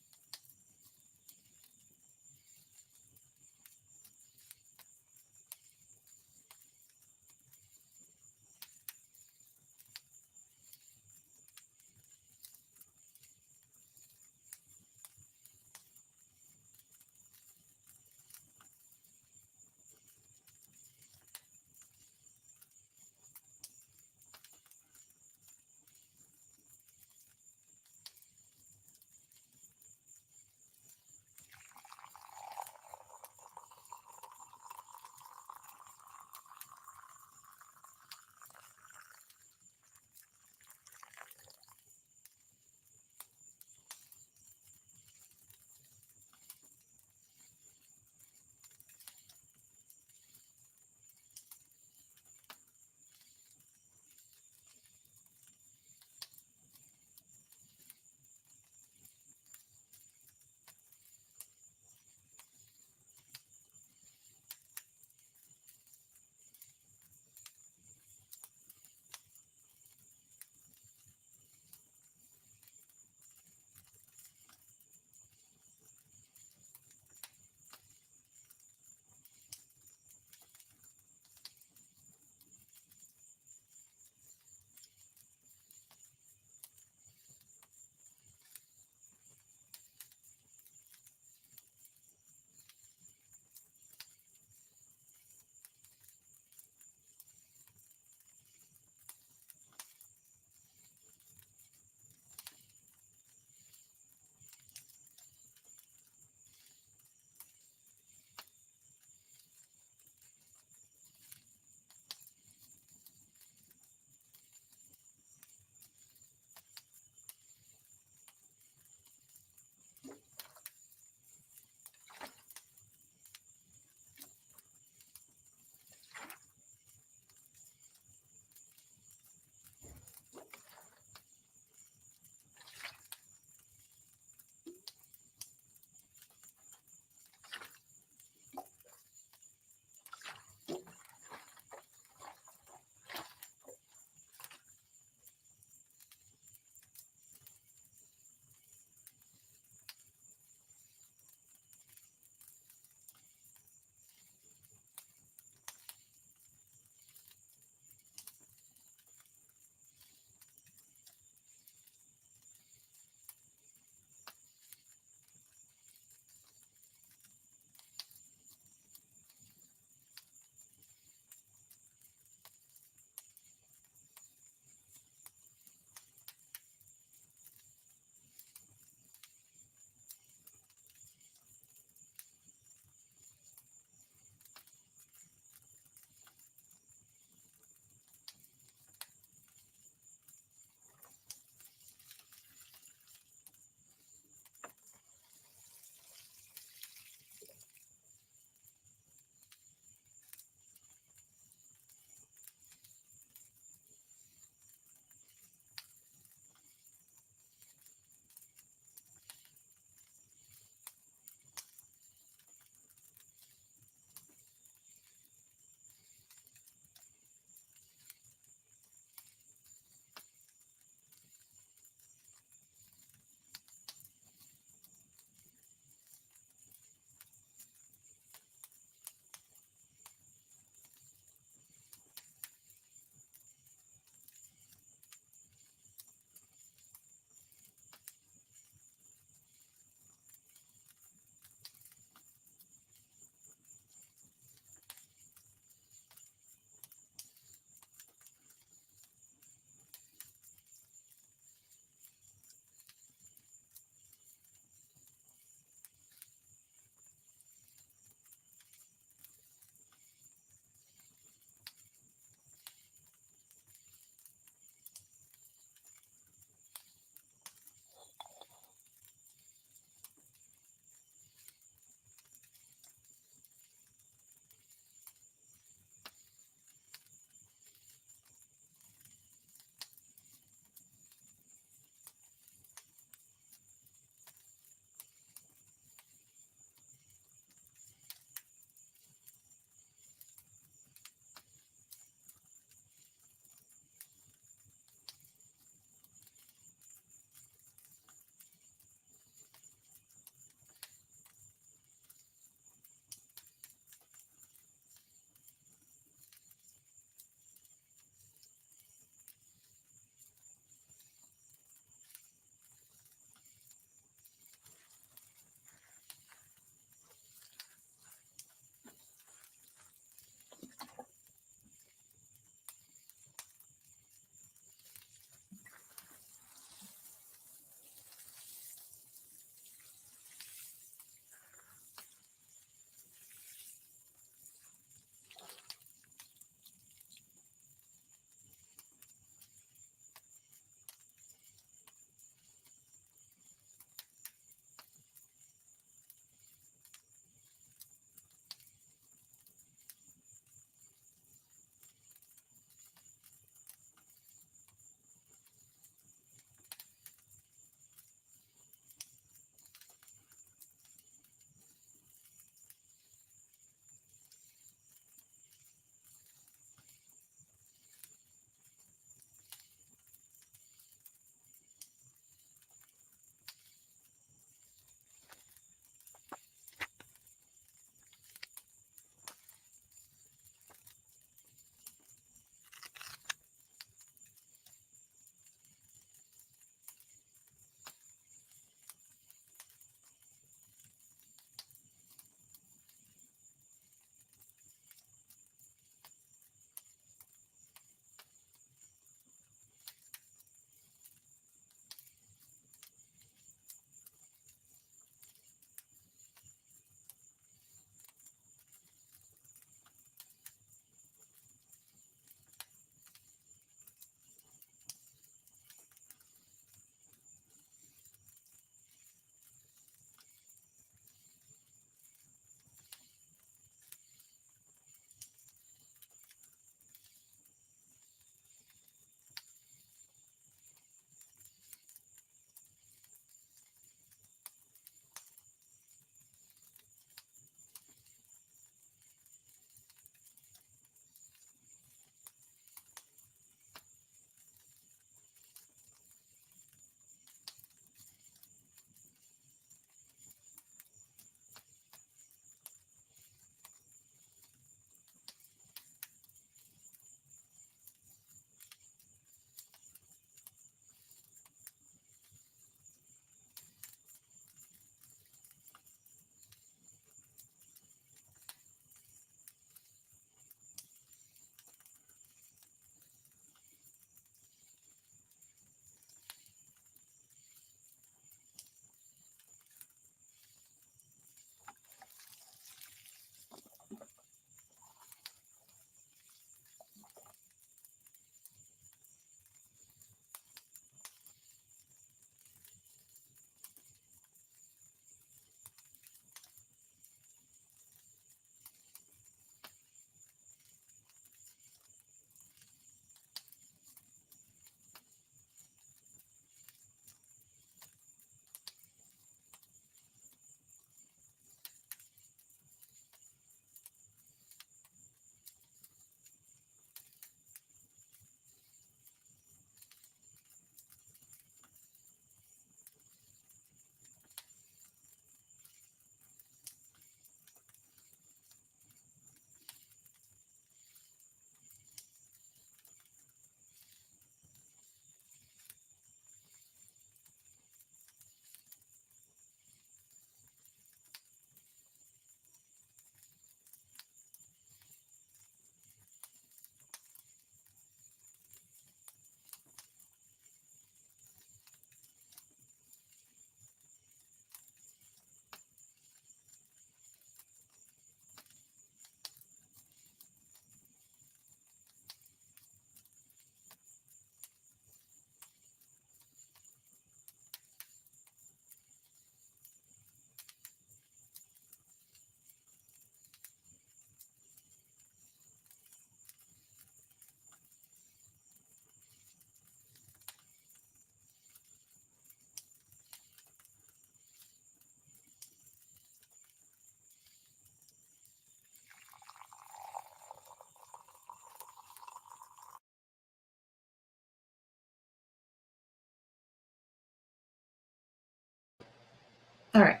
Speaker 1: All right.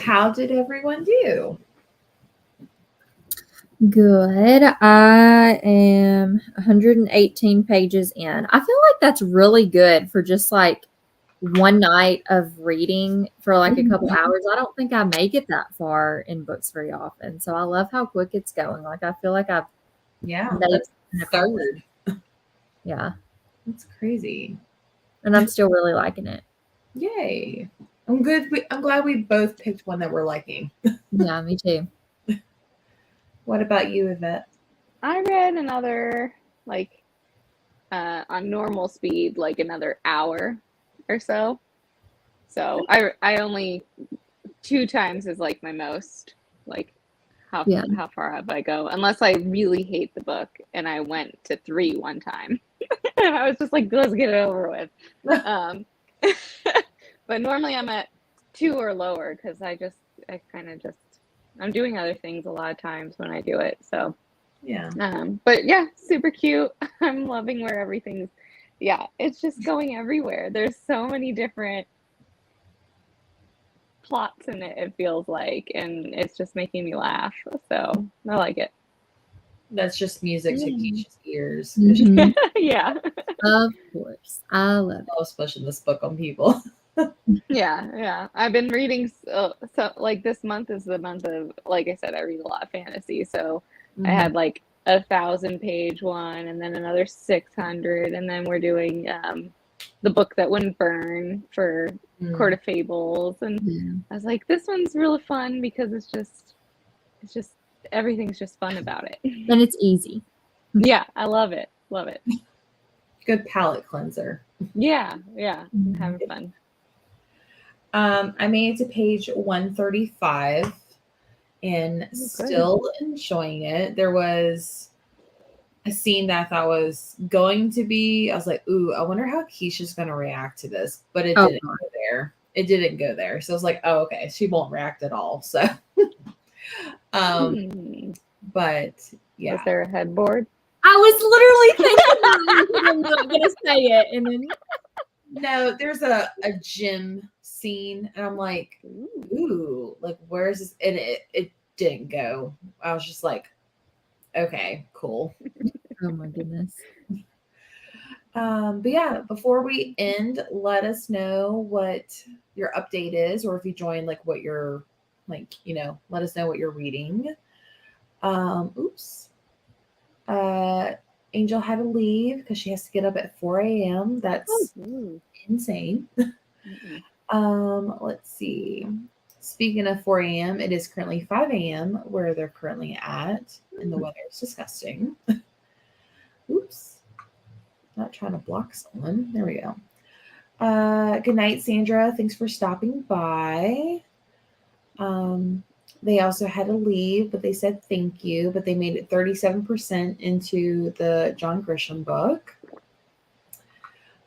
Speaker 1: How did everyone do?
Speaker 2: Good. I am 118 pages in. I feel like that's really good for just like one night of reading for like a couple hours. I don't think I make it that far in books very often. So I love how quick it's going. Like I feel like I've
Speaker 1: Yeah,
Speaker 2: made
Speaker 1: that's
Speaker 2: an accomplishment.
Speaker 1: third.
Speaker 2: Yeah.
Speaker 1: That's crazy.
Speaker 2: And I'm still really liking it.
Speaker 1: Yay. I'm good. I'm glad we both picked one that we're liking.
Speaker 2: Yeah, me too.
Speaker 1: What about you, Yvette?
Speaker 3: I read another, like, on normal speed, like another hour or so. So I only 2 times is like my most, like how far up I go, unless I really hate the book and I went to 3 one time. And I was just like, let's get it over with. But normally I'm at 2 or lower because I'm doing other things a lot of times when I do it. So
Speaker 1: Yeah.
Speaker 3: but yeah, super cute. I'm loving where everything's, it's just going everywhere. There's so many different plots in it, it feels like, and it's just making me laugh. So I like it.
Speaker 1: That's just music to Keisha's ears.
Speaker 2: Mhm.
Speaker 3: Yeah.
Speaker 2: Of course. I love it.
Speaker 1: I was pushing this book on people.
Speaker 3: Yeah. I've been reading, so like this month is the month of, like I said, I read a lot of fantasy. So I had like 1,000-page one and then another 600. And then we're doing the book that wouldn't burn for Court of Fables. And
Speaker 2: Yeah.
Speaker 3: I was like, this one's really fun because it's just everything's just fun about it.
Speaker 2: And it's easy.
Speaker 3: Yeah, I love it. Love it.
Speaker 1: Good palate cleanser.
Speaker 3: Yeah. I'm having fun.
Speaker 1: I made it to page 135 and still enjoying it. There was a scene that I thought was going to be, I was like, ooh, I wonder how Keisha's going to react to this. But it didn't go there. It didn't go there. So I was like, oh, okay. She won't react at all. So, but yeah.
Speaker 3: Was there a headboard?
Speaker 2: I was literally thinking I'm not going to say it. And then
Speaker 1: no, there's a gym scene. And I'm like, ooh, like, where's this? And it didn't go. I was just like, okay, cool.
Speaker 2: oh my goodness.
Speaker 1: But yeah, before we end, let us know what your update is, or if you join, like what you're like, let us know what you're reading. Angel had to leave because she has to get up at 4 a.m. That's insane. Let's see. Speaking of 4 a.m., it is currently 5 a.m. where they're currently at, and the weather is disgusting. Oops. Not trying to block someone. There we go. Good night, Sandra. Thanks for stopping by. They also had to leave, but they said thank you. But they made it 37% into the John Grisham book.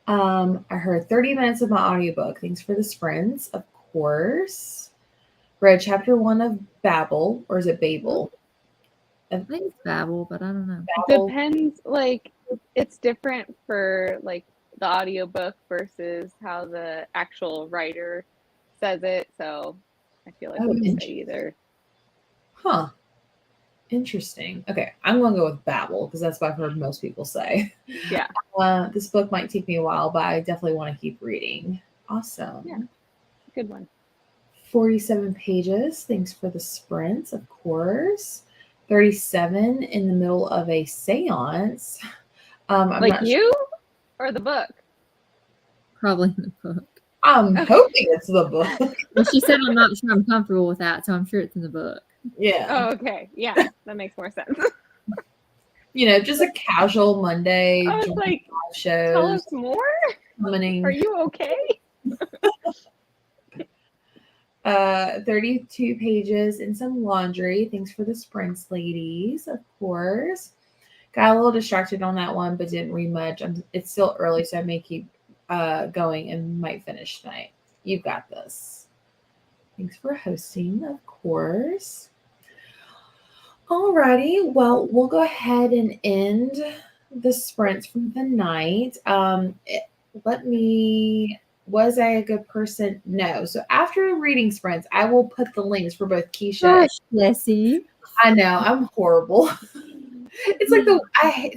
Speaker 1: I heard 30 minutes of my audiobook. Thanks for the sprints, of course. Read chapter 1 of Babel, or is it Babel?
Speaker 2: I think it's Babel, but I don't know.
Speaker 1: Babel.
Speaker 3: Depends, like, it's different for like the audiobook versus how the actual writer says it. So I feel like we can say either.
Speaker 1: Huh. Interesting. Okay, I'm going to go with Babel because that's what I've heard most people say.
Speaker 3: Yeah.
Speaker 1: This book might take me a while, but I definitely want to keep reading. Awesome.
Speaker 3: Yeah. Good one.
Speaker 1: 47 pages. Thanks for the sprints, of course. 37 in the middle of a seance. I'm
Speaker 3: like you or the book?
Speaker 2: Probably in the book.
Speaker 1: I'm hoping it's the book.
Speaker 2: Well, she said I'm not sure I'm comfortable with that, so I'm sure it's in the book.
Speaker 1: Yeah.
Speaker 3: Oh, okay. Yeah, that makes more sense.
Speaker 1: Just a casual Monday.
Speaker 3: I was like,
Speaker 1: shows.
Speaker 3: tell us more.
Speaker 1: Summoning.
Speaker 3: Are you okay?
Speaker 1: 32 pages and some laundry. Thanks for the sprints, ladies, of course. Got a little distracted on that one, but didn't read much. It's still early, so I may keep going and might finish tonight. You've got this. Thanks for hosting, of course. Alrighty, well, we'll go ahead and end the sprints for the night. Let me was I a good person? No. So after reading sprints, I will put the links for both Keisha.
Speaker 2: Gosh, Jessie.
Speaker 1: I know I'm horrible. It's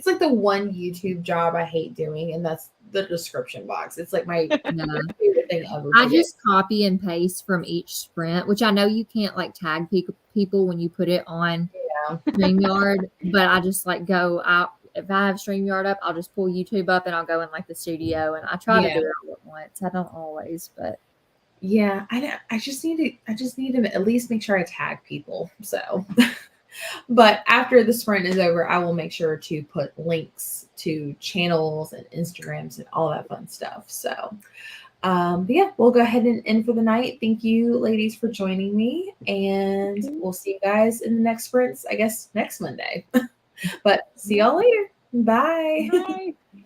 Speaker 1: like the one YouTube job I hate doing, and that's the description box. It's like my
Speaker 2: No.
Speaker 1: favorite thing ever.
Speaker 2: I
Speaker 1: to do.
Speaker 2: just copy and paste from each sprint, which I know you can't like tag people when you put it on
Speaker 1: Yeah.
Speaker 2: StreamYard, but I just like go out. If I have StreamYard up, I'll just pull YouTube up and I'll go in like the studio, and I try to
Speaker 1: Yeah.
Speaker 2: do it all at once. I don't always, but
Speaker 1: Yeah, I just need to at least make sure I tag people. So, but after the sprint is over, I will make sure to put links to channels and Instagrams and all that fun stuff. So, but yeah, we'll go ahead and end for the night. Thank you, ladies, for joining me, and we'll see you guys in the next sprints. I guess next Monday. But see y'all later. Bye.
Speaker 3: Bye.